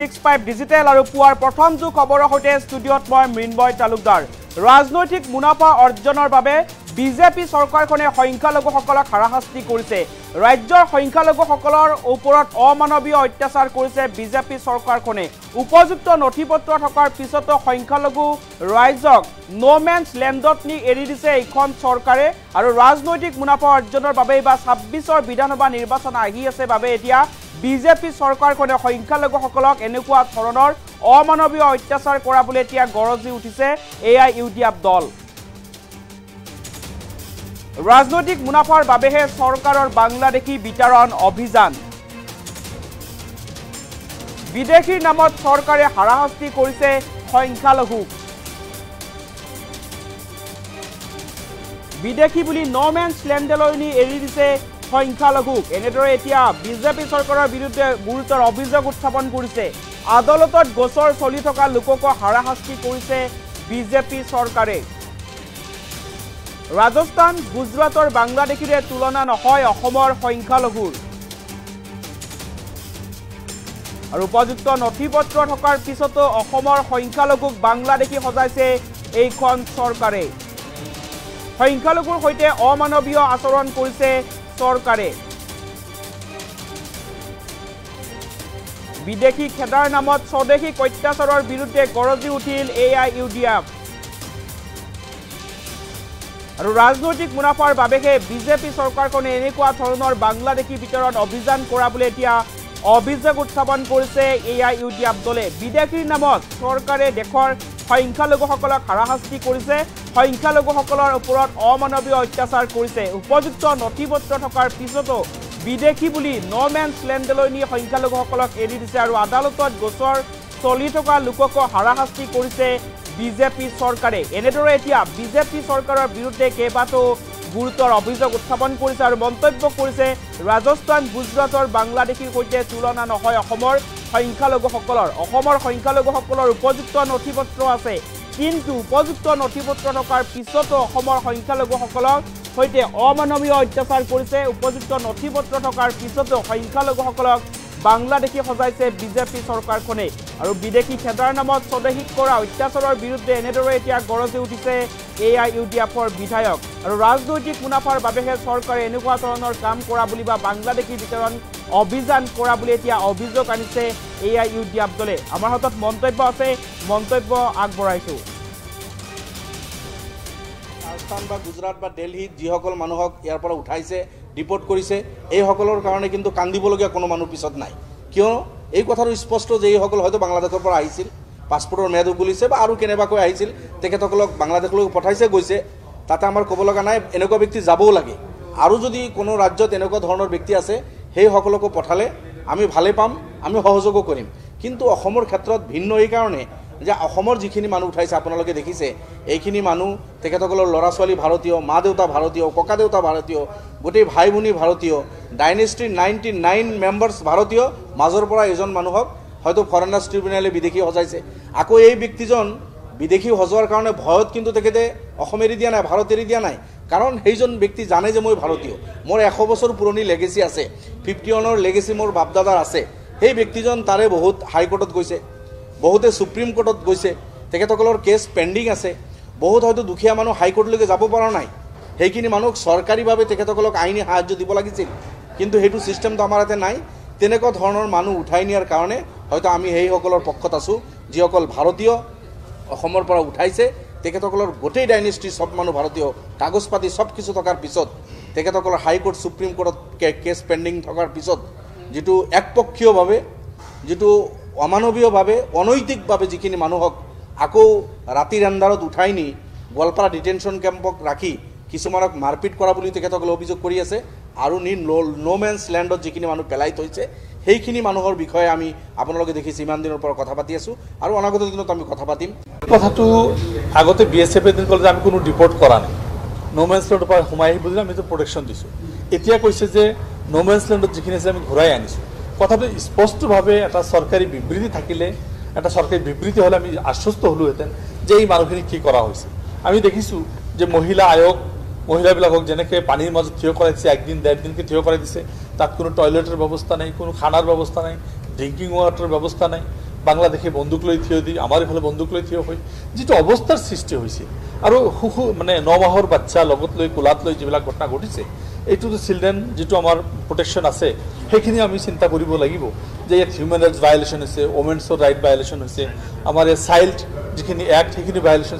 65 digital আৰু পুৱাৰ প্ৰথম যুগ খবৰৰ সৈতে ষ্টুডিঅ'ত মই মৃন্ময় তালুকদাৰ। ৰাজনৈতিক মুনাফা অৰ্জনৰ বাবে বিজেপি চৰকাৰখনে সংখ্যালঘুসকলক হাৰাশাস্তি কৰিছে। ৰাজ্যৰ সংখ্যালঘুসকলৰ ওপৰত অমানৱীয় অত্যাচাৰ কৰিছে বিজেপি চৰকাৰখনে। উপযুক্ত নথিপত্ৰ থকাৰ পিছতো সংখ্যালঘু ৰাইজক নোমেন্স লেণ্ডত নি এৰি দিছে এইখন চৰকাৰে। আৰু ৰাজনৈতিক মুনাফা অৰ্জনৰ বাবে বা 26ৰ বিধানসভা নিৰ্বাচন আহি আছে বাবে এতিয়া বিজেপি চৰকাৰখনে সংখ্যালঘুসকলক এনেকুৱা ধৰণৰ অমানৱীয় অত্যাচাৰ কৰা বুলি এতিয়া গৰজি উঠিছে AIUDF দল। ৰাজনৈতিক মুনাফাৰ বাবেহে চৰকাৰৰ বাংলাদেশী বিতৰণ অভিযান। বিদেশীৰ নামত চৰকাৰে হাৰাশাস্তি কৰিছে সংখ্যালঘুক। বিদেশী বুলি নোমেন্স লেণ্ডলৈ নি এৰি দিছে সংখ্যালঘুক। এনেদৰে এতিয়া বিজেপি চৰকাৰৰ বিৰুদ্ধে গুৰুতৰ অভিযোগ উত্থাপন কৰিছে। আদালতত গোচৰ চলি থকা লোকক হাৰাশাস্তি কৰিছে বিজেপি চৰকাৰে। ৰাজস্থান গুজৰাটৰ বাংলাদেশীৰে তুলনা নহয় অসমৰ সংখ্যালঘুৰ। আৰু উপযুক্ত নথিপত্ৰ থকাৰ পিছতো অসমৰ সংখ্যালঘুক বাংলাদেশী সজাইছে এইখন চৰকাৰে। সংখ্যালঘুৰ সৈতে অমানৱীয় আচৰণ কৰিছে চৰকাৰে। বিদেশী খেদাৰ নামত স্বদেশী অত্যাচাৰৰ বিৰুদ্ধে গৰজি উঠিল AIUDF। আৰু ৰাজনৈতিক মুনাফাৰ বাবেহে বিজেপি চৰকাৰখনে এনেকুৱা ধৰণৰ বাংলাদেশী বিতৰণ অভিযান কৰা বুলি এতিয়া অভিযোগ উত্থাপন কৰিছে AIUDF দলে। বিদেশীৰ নামত চৰকাৰে দেশৰ সংখ্যালঘুসকলক হাৰাশাস্তি কৰিছে, সংখ্যালঘুসকলৰ ওপৰত অমানৱীয় অত্যাচাৰ কৰিছে। উপযুক্ত নথিপত্ৰ থকাৰ পিছতো বিদেশী বুলি নোমেন্স লেণ্ডলৈ নি সংখ্যালঘুসকলক এৰি দিছে। আৰু আদালতত গোচৰ চলি থকা লোকক হাৰাশাস্তি কৰিছে বিজেপি চৰকাৰে। এনেদৰে এতিয়া বিজেপি চৰকাৰৰ বিৰুদ্ধে কেইবাটাও গুৰুতৰ অভিযোগ উত্থাপন কৰিছে আৰু মন্তব্য কৰিছে ৰাজস্থান গুজৰাটৰ বাংলাদেশীৰ সৈতে তুলনা নহয় অসমৰ সংখ্যালঘুসকলৰ। অসমৰ সংখ্যালঘুসকলৰ উপযুক্ত নথিপত্ৰ আছে, কিন্তু উপযুক্ত নথিপত্ৰ থকাৰ পিছতো অসমৰ সংখ্যালঘুসকলক সৈতে অমানৱীয় অত্যাচাৰ কৰিছে। উপযুক্ত নথিপত্ৰ থকাৰ পিছতো সংখ্যালঘুসকলক বাংলাদেশী সজাইছে বিজেপি চৰকাৰখনে। আৰু বিদেশী খেদাৰ নামত স্বদেশীক কৰা অত্যাচাৰৰ বিৰুদ্ধে এনেদৰে এতিয়া গৰজি উঠিছে AIUDFৰ বিধায়ক। আৰু ৰাজনৈতিক মুনাফাৰ বাবেহে চৰকাৰে এনেকুৱা ধৰণৰ কাম কৰা বুলি বা বাংলাদেশী বিতৰণ অভিযান কৰা বুলি এতিয়া অভিযোগ আনিছে AIUDF দলে। আমাৰ হাতত মন্তব্য আছে, মন্তব্য আগবঢ়াইছোঁ। ৰাজস্থান বা গুজৰাট বা দিল্লীত যিসকল মানুহক ইয়াৰ পৰা উঠাইছে, ডিপৰ্ট কৰিছে, এইসকলৰ কাৰণে কিন্তু কান্দিবলগীয়া কোনো মানুহ পিছত নাই। কিয়নো এই কথাটো স্পষ্ট যে এইসকল হয়তো বাংলাদেশৰ পৰা আহিছিল, পাছপৰ্টৰ মেয়াদ উকলিছে বা আৰু কেনেবাকৈ আহিছিল, তেখেতসকলক বাংলাদেশলৈ পঠাইছে গৈছে, তাতে আমাৰ ক'ব লগা নাই। এনেকুৱা ব্যক্তি যাবও লাগে। আৰু যদি কোনো ৰাজ্যত এনেকুৱা ধৰণৰ ব্যক্তি আছে সেইসকলকো পঠালে আমি ভালেই পাম, আমি সহযোগো কৰিম। কিন্তু অসমৰ ক্ষেত্ৰত ভিন্ন এইকাৰণে যে অসমৰ যিখিনি মানুহ উঠাইছে আপোনালোকে দেখিছে, এইখিনি মানুহ তেখেতসকলৰ ল'ৰা ছোৱালী ভাৰতীয়, মা দেউতা ভাৰতীয়, ককা দেউতা ভাৰতীয়, গোটেই ভাই ভনী ভাৰতীয়, ডাইনেষ্টিৰ 99 মেম্বাৰ্ছ ভাৰতীয়, মাজৰ পৰা এজন মানুহক হয়তো ফৰেনাৰ্ছ ট্ৰিবিউনেলে বিদেশী সজাইছে। আকৌ এই ব্যক্তিজন বিদেশী সজোৱাৰ কাৰণে ভয়ত কিন্তু তেখেতে অসম এৰি দিয়া নাই, ভাৰত এৰি দিয়া নাই। কাৰণ সেইজন ব্যক্তি জানে যে মই ভাৰতীয়, মোৰ 100 বছৰ পুৰণি লেগেচি আছে, 51ৰ লেগেচি মোৰ বাপদাদাৰ আছে। সেই ব্যক্তিজন তাৰে বহুত হাইকোৰ্টত গৈছে, বহুতে সুপ্ৰিম কোৰ্টত গৈছে, তেখেতসকলৰ কেছ পেণ্ডিং আছে। বহুত হয়তো দুখীয়া মানুহ হাইকোৰ্টলৈকে যাব পৰা নাই। সেইখিনি মানুহক চৰকাৰীভাৱে তেখেতসকলক আইনী সাহায্য দিব লাগিছিল, কিন্তু সেইটো ছিষ্টেমটো আমাৰ ইয়াতে নাই। তেনেকুৱা ধৰণৰ মানুহ উঠাই নিয়াৰ কাৰণে হয়তো আমি সেইসকলৰ পক্ষত আছোঁ যিসকল ভাৰতীয়, অসমৰ পৰা উঠাইছে। তেখেতসকলৰ গোটেই ডাইনেষ্টি চব মানুহ ভাৰতীয়, কাগজ পাতি চব কিছু থকাৰ পিছত, তেখেতসকলৰ হাইকোৰ্ট সুপ্ৰিম কোৰ্টত কেছ পেণ্ডিং থকাৰ পিছত যিটো একপক্ষীয়ভাৱে, যিটো অমানৱীয়ভাৱে, অনৈতিকভাৱে যিখিনি মানুহক আকৌ ৰাতিৰ আন্ধাৰত উঠাই নি গোৱালপাৰা ডিটেনশ্যন কেম্পক ৰাখি কিছুমানক মাৰপিট কৰা বুলি তেখেতসকলে অভিযোগ কৰি আছে। আৰু নোমেন্স লেণ্ডত যিখিনি মানুহ পেলাই থৈছে সেইখিনি মানুহৰ বিষয়ে আমি আপোনালোকে দেখিছে ইমান দিনৰ পৰা কথা পাতি আছোঁ আৰু অনাগত দিনত আমি কথা পাতিম। কথাটো আগতে BSF এদিন ক'লে যে আমি কোনো ডিপৰ্ট কৰা নাই, নোমেন্স লেণ্ডৰ পৰা সোমাই আহি বুলিলে আমি প্ৰটেকশ্যন দিছোঁ। এতিয়া কৈছে যে নোমেন্স লেণ্ডত যিখিনি আছে আমি ঘূৰাই আনিছোঁ। কথাটো স্পষ্টভাৱে এটা চৰকাৰী বিবৃতি থাকিলে, এটা চৰকাৰী বিবৃতি হ'লে আমি আশ্বস্ত হ'লোহেঁতেন যে এই মানুহখিনি কি কৰা হৈছে। আমি দেখিছোঁ যে মহিলা আয়োগ, মহিলাবিলাকক যেনেকৈ পানীৰ মাজত থিয় কৰাই দিছে, 1 দিন 1.5 দিনকৈ থিয় কৰাই দিছে, তাত কোনো টয়লেটৰ ব্যৱস্থা নাই, কোনো খানাৰ ব্যৱস্থা নাই, ড্ৰিংকিং ওয়াটাৰ ব্যবস্থা নাই, বাংলাদেশে বন্দুক লৈ থিয় দি আমাৰ এইফালে বন্দুক লৈ থিয় হৈ যিটো অৱস্থাৰ সৃষ্টি হৈছে আৰু মানে 9 মাহৰ বাচ্চা লগত লৈ কোলাত লৈ যিবিলাক ঘটনা ঘটিছে এইটোতো চিলড্ৰেন যিটো আমাৰ প্ৰটেকশ্যন আছে সেইখিনি আমি চিন্তা কৰিব লাগিব যে ইয়াত হিউমেন ৰাইটছ ভায়োলেশ্যন হৈছে ওমেন্সৰ ৰাইট ভায়োলেশ্যন হৈছে আমাৰ এই চাইল্ড যিখিনি এক্ট সেইখিনি ভায়োলেশ্যন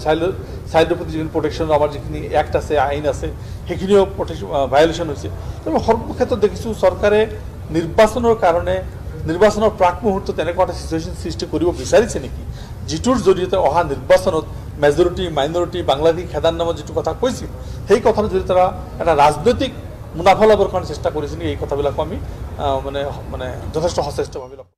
চাইল্ডৰ প্ৰতি যিখিনি প্ৰটেকশ্যন আমাৰ যিখিনি এক্ট আছে আইন আছে সেইখিনিও ভায়োলেশ্যন হৈছে কিন্তু সৰ্বক্ষেত্ৰত দেখিছোঁ চৰকাৰে নিৰ্বাচনৰ কাৰণে নিৰ্বাচনৰ প্ৰাক মুহূৰ্তত এনেকুৱা এটা চিটুৱেশ্যন সৃষ্টি কৰিব বিচাৰিছে নেকি যিটোৰ জৰিয়তে অহা নিৰ্বাচনত মেজৰিটি মাইনৰিটি বাংলাদেশী খেদাৰ নামত যিটো কথা কৈছিল সেই কথাৰ জৰিয়তে এটা ৰাজনৈতিক মুনাফা লাভৰ কাৰণে চেষ্টা কৰিছে নেকি এই কথাবিলাকো আমি মানে যথেষ্ট সচেষ্টভাৱে